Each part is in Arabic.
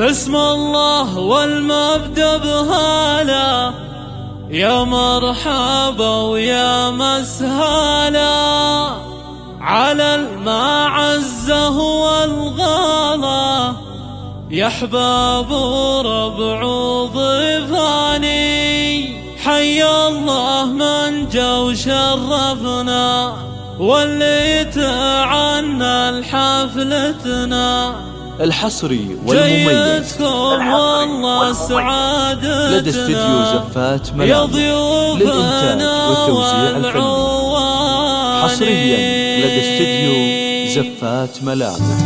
بسم الله والمبدأ بهالا، يا مرحبا ويا مسهلا على المعزة والغلا، يا احباب وربع ضيفاني حي الله من جا وشرفنا واللي تعنى لحفلتنا. الحصري والمميز جيتكم والله سعادتنا لدى استديو زفات ملامح يا ضيوفنا والتوزيع الفني. حصريا لدى استديو زفات ملامح.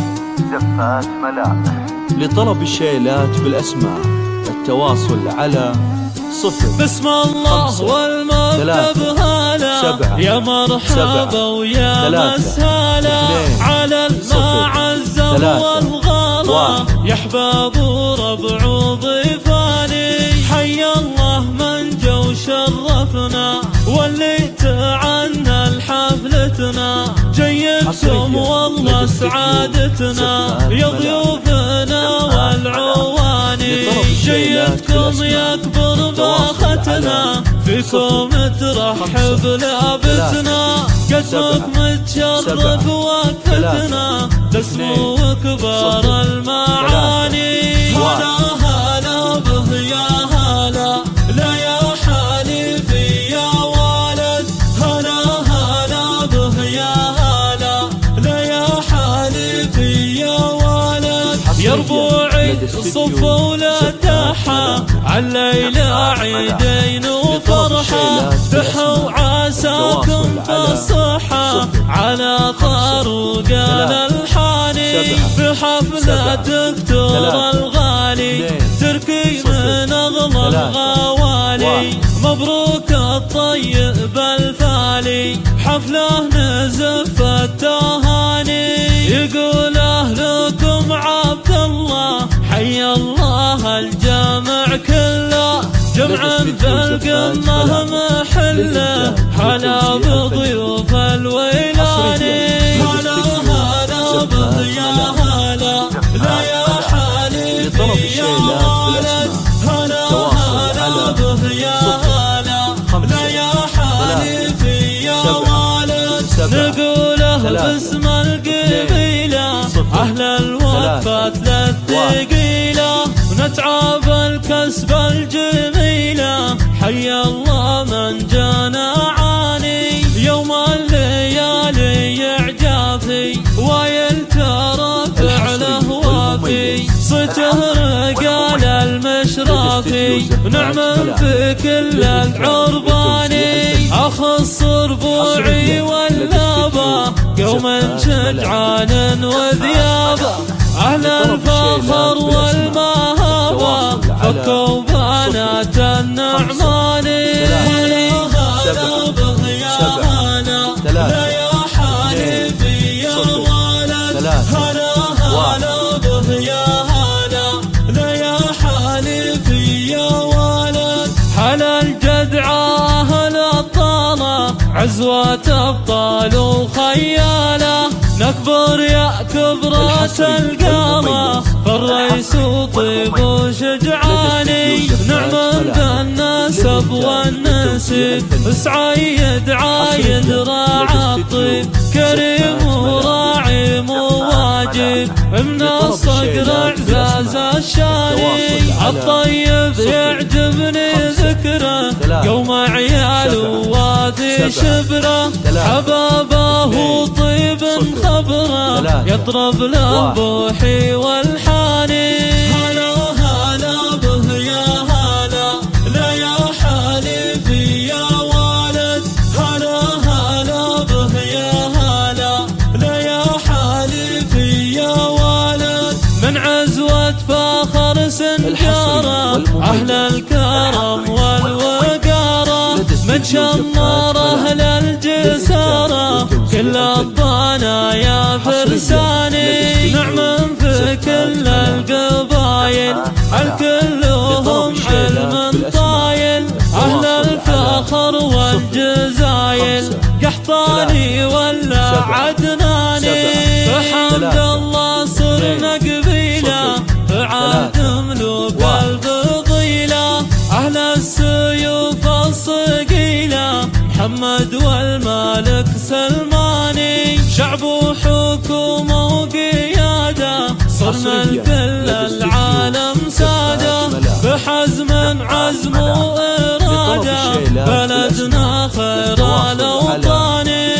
لطلب الشيلات بالأسماء التواصل على 0 بسم الله والمبدأ بهالا، يا مرحبا ويا مسهلا على المعزة والغلا، يا احباب وربع ضيفاني حي الله من جا وشرفنا واللي تعنى لحفلتنا. جيتكم والله سعادتنا يا ضيوفنا والعواني، جيتكم يكبر باختنا فيكم ترحب لابتنا، قسمك متشرف وقفتنا تسمو كبار المعاني. هلا هلا به يا هلا، لا يا حليفي يا ولد، هلا هلا به يا هلا، لا يا حليفي يا ولد. يا ربوعي صفوا ولا تحا عالليلة عيدين وفرحة، تحوا عساكم بالصحة على خروق الألحاني، في حفلة دكتور الغالي تركي من أغلى الغوالي. مبروك الطيب الفالي حفله نزف التهاني، يقول أهلكم عبد الله حي الله الجامع كله، جمعا بالقمة محله هلا بضيوف الويلاني. هلا هلا به يا هلا، لا يا حليفي يا ولد، هلا هلا به يا هلا، لا يا حليفي يا ولد. نقوله باسم القبيلة أهل الوفات للثقيلة، ونتعب الكسب الجميلة حي الله من جانا عاني. يوم الليالي يعجافي وايل ترى فعله وافي، صيته رجال المشرافي نعم في كل العرباني. أخص ربوعي واللابا قوما شجعان وذيابا، أهل الفخر والمهابة فكوا بنات النعماني. هلا هلا به يا هلا، لا يا حليفي يا ولد، هلا هلا به يا هلا، لا يا حليفي يا ولد. حلا الجدعة أهل الطالة عزوة أبطال وخيالة، نكبر يا كبرات القامة فالرئيس طيب وشجعاني، نعم بالنسب والنسب سعيد عايد راعى الطيب، كريم وراعي مواجب من الصقر اعزاز الشاني. الطيب يعجبني ذكره يوم عيال ووادي شبره، حبابه طيب خبره يطرب لبوحي والحاني. هلا هلا به يا هلا، لا يا حليفي يا ولد، هلا هلا به يا هلا، لا يا حليفي يا ولد. من عزوة فاخر سنجارة أهل الكرم والوقارة، من شمار أهل الجسارة كل الضنا يا فرساني، نعم في كل القبايل الكلهم حلم طايل، أهل الفخر والجزايل قحطاني ولا عدناني. فحمد الله صرنا قبيلة فعاد الملك سلماني، شعب وحكومة وقيادة صرنا لكل العالم سادة، بحزم عزم وإرادة بلدنا خير الأوطان.